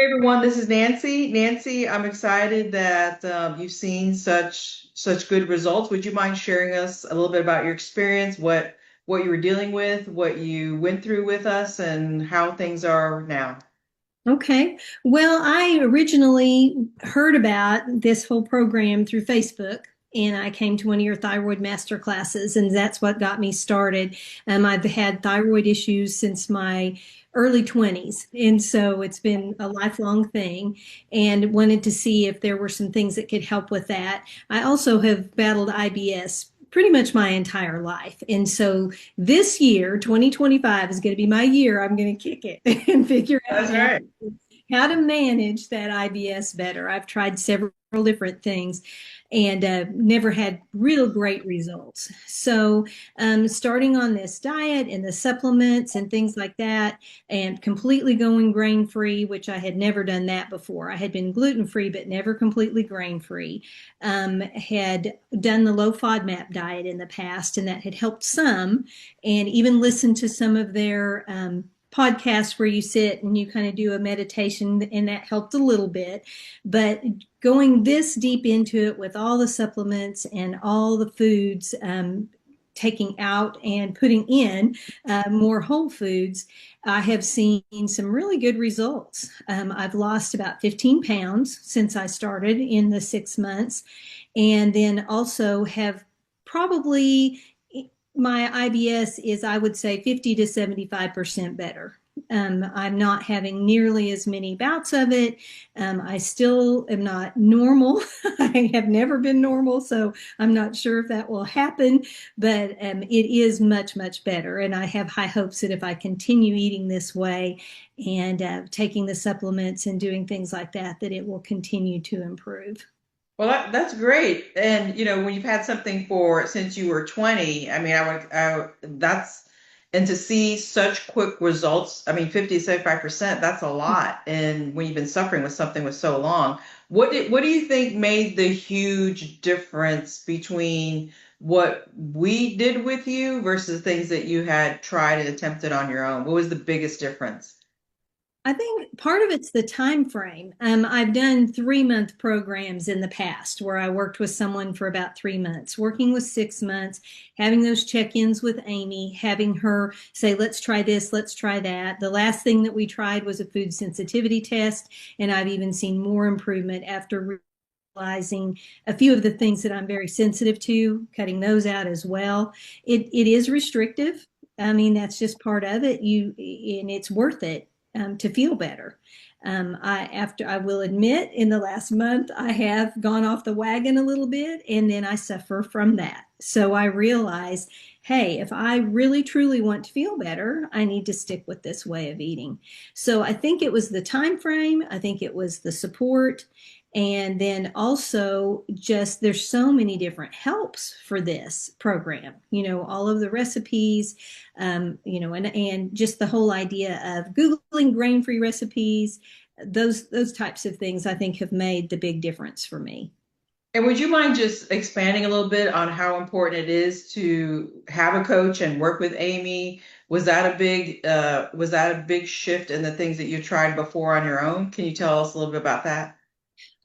everyone, this is Nancy. Nancy, I'm excited that you've seen such good results. Would you mind sharing us a little bit about your experience, what you were dealing with, what you went through with us, and how things are now? Okay. Well, I originally heard about this whole program through Facebook, and I came to one of your thyroid master classes, and that's what got me started. I've had thyroid issues since my early 20s, and so it's been a lifelong thing, and wanted to see if there were some things that could help with that. I also have battled IBS pretty much my entire life. And so this year, 2025, is going to be my year. I'm going to kick it and figure out That's right. how to manage that IBS better. I've tried several different things and never had real great results. So, starting on this diet and the supplements and things like that, and completely going grain free, which I had never done that before. I had been gluten free, but never completely grain free. Had done the low FODMAP diet in the past, and that had helped some, and even listened to some of their podcasts where you sit and you kind of do a meditation, and that helped a little bit. But going this deep into it with all the supplements and all the foods, taking out and putting in more whole foods, I have seen some really good results. I've lost about 15 pounds since I started in the 6 months, and then also have probably my IBS is, I would say, 50 to 75% better. I'm not having nearly as many bouts of it. I still am not normal. I have never been normal, so I'm not sure if that will happen, but it is much, much better. And I have high hopes that if I continue eating this way and taking the supplements and doing things like that, that it will continue to improve. Well, that's great. And when you've had something for since you were 20, I mean, that's and to see such quick results, I mean, 50 to 75%, that's a lot. And when you've been suffering with something with so long, what do you think made the huge difference between what we did with you versus things that you had tried and attempted on your own? What was the biggest difference? I think part of it's the time frame. I've done 3 month programs in the past where I worked with someone for about 3 months, working with 6 months, having those check-ins with Amy, having her say, let's try this, let's try that. The last thing that we tried was a food sensitivity test, and I've even seen more improvement after realizing a few of the things that I'm very sensitive to, cutting those out as well. It is restrictive. I mean, that's just part of it. And it's worth it to feel better. I will admit, in the last month, I have gone off the wagon a little bit, and then I suffer from that. So I realize, hey, if I really truly want to feel better, I need to stick with this way of eating. So I think it was the time frame. I think it was the support. And then also, just there's so many different helps for this program, all of the recipes, and just the whole idea of Googling grain-free recipes, those types of things I think have made the big difference for me. And would you mind just expanding a little bit on how important it is to have a coach and work with Amy? Was that a big shift in the things that you tried before on your own? Can you tell us a little bit about that?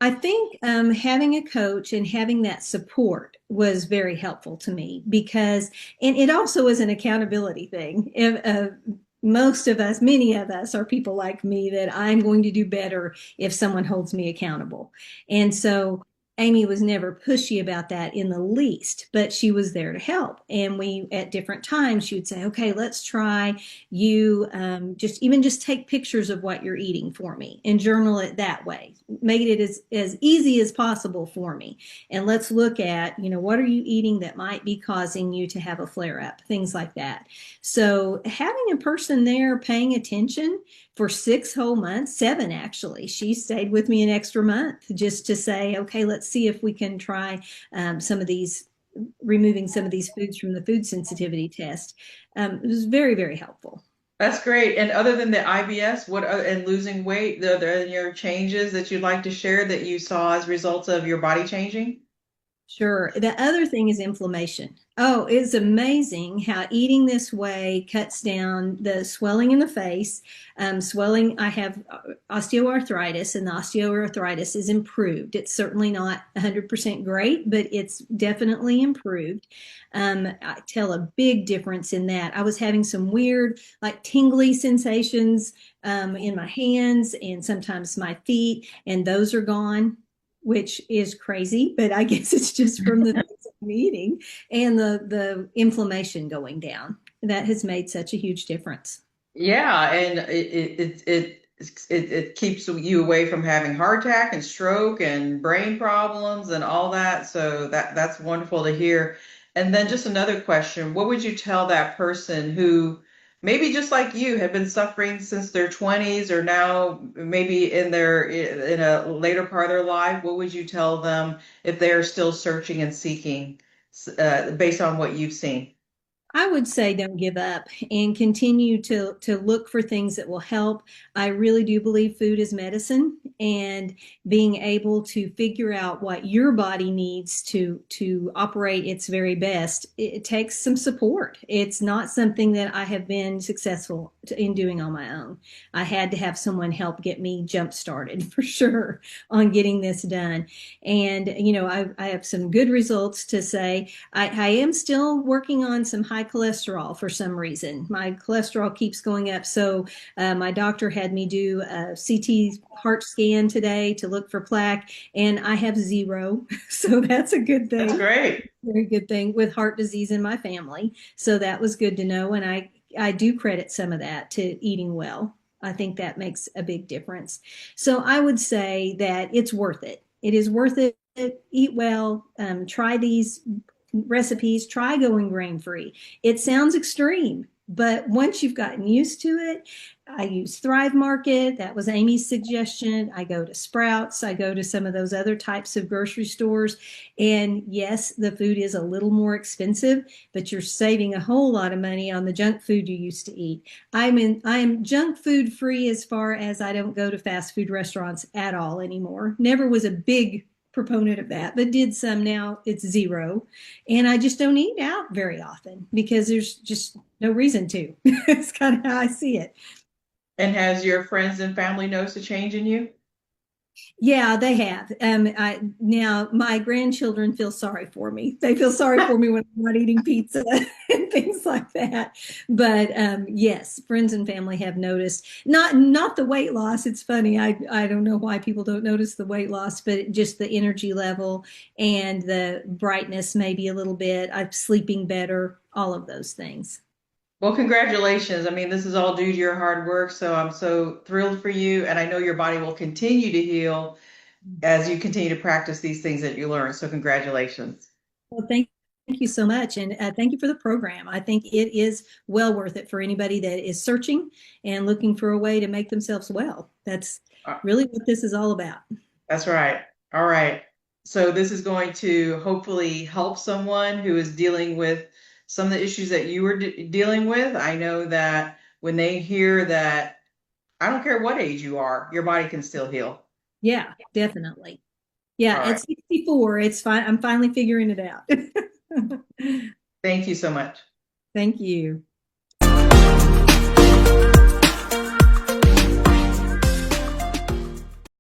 I think having a coach and having that support was very helpful to me because, and it also is an accountability thing. Most of us, many of us are people like me that I'm going to do better if someone holds me accountable. And so Amy was never pushy about that in the least, but she was there to help. And we, at different times, she would say, okay, let's try you just take pictures of what you're eating for me and journal it that way. Make it as easy as possible for me. And let's look at, what are you eating that might be causing you to have a flare up, things like that. So having a person there paying attention for 6 whole months, 7 actually. She stayed with me an extra month just to say, okay, let's see if we can try some of these, removing some of these foods from the food sensitivity test. It was very, very helpful. That's great. And other than the IBS, and losing weight, are there any changes that you'd like to share that you saw as results of your body changing? Sure. The other thing is inflammation. Oh, it's amazing how eating this way cuts down the swelling in the face. Swelling, I have osteoarthritis, and the osteoarthritis is improved. It's certainly not 100% great, but it's definitely improved. I tell a big difference in that. I was having some weird, like tingly sensations in my hands and sometimes my feet, and those are gone, which is crazy, but I guess it's just from the things I'm eating and the inflammation going down. That has made such a huge difference. Yeah, and it keeps you away from having heart attack and stroke and brain problems and all that. So that's wonderful to hear. And then just another question, what would you tell that person who maybe just like you have been suffering since their 20s or now maybe in a later part of their life? What would you tell them if they're still searching and seeking based on what you've seen? I would say don't give up and continue to look for things that will help. I really do believe food is medicine, and being able to figure out what your body needs to operate its very best, it takes some support. It's not something that I have been successful in doing on my own. I had to have someone help get me jump started for sure on getting this done. And I have some good results to say. I am still working on some high cholesterol for some reason. My cholesterol keeps going up. So my doctor had me do a CT heart scan today to look for plaque, and I have zero. So that's a good That's thing. great. Very good thing with heart disease in my family. So that was good to know. And I do credit some of that to eating well. I think that makes a big difference. So I would say that it's worth it. It is worth it. Eat well. Try these recipes, try going grain free. It sounds extreme, but once you've gotten used to it, I use Thrive Market. That was Amy's suggestion. I go to Sprouts. I go to some of those other types of grocery stores. And yes, the food is a little more expensive, but you're saving a whole lot of money on the junk food you used to eat. I'm junk food free as far as I don't go to fast food restaurants at all anymore. Never was a big proponent of that, but did some. Now it's zero. And I just don't eat out very often because there's just no reason to. It's kind of how I see it. And has your friends and family noticed a change in you? Yeah, they have. Now my grandchildren feel sorry for me. They feel sorry for me when I'm not eating pizza and things like that. But yes, friends and family have noticed. Not the weight loss. It's funny. I don't know why people don't notice the weight loss, but just the energy level and the brightness, maybe a little bit. I'm sleeping better. All of those things. Well, congratulations. I mean, this is all due to your hard work, so I'm so thrilled for you. And I know your body will continue to heal as you continue to practice these things that you learn. So, congratulations. Well, thank you so much. And thank you for the program. I think it is well worth it for anybody that is searching and looking for a way to make themselves well. That's Uh, really what this is all about. That's right. All right. So, this is going to hopefully help someone who is dealing with some of the issues that you were dealing with. I know that when they hear that, I don't care what age you are, your body can still heal. Yeah, definitely. Yeah, All at right. 64, it's fine. I'm finally figuring it out. Thank you so much. Thank you.